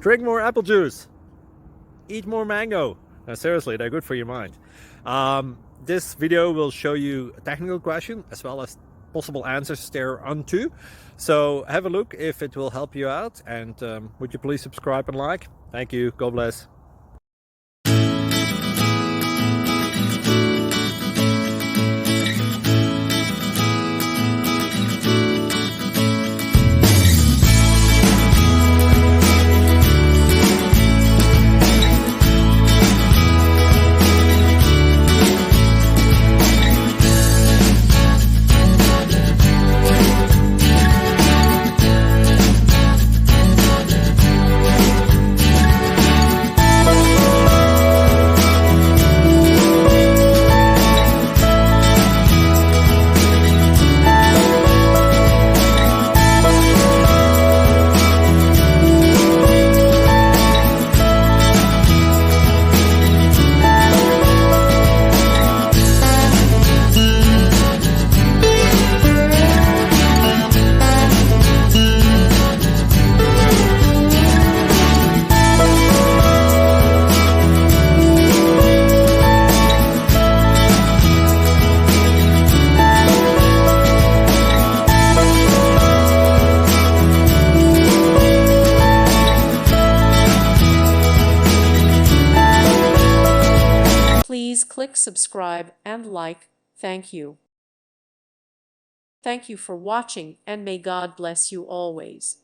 drink more apple juice, eat more mango. No, seriously, they're good for your mind. This video will show you a technical question as well as possible answers thereunto. So have a look if it will help you out, and would you please subscribe and like? Thank you. God bless. Please click subscribe and like. Thank you. Thank you for watching, and may God bless you always.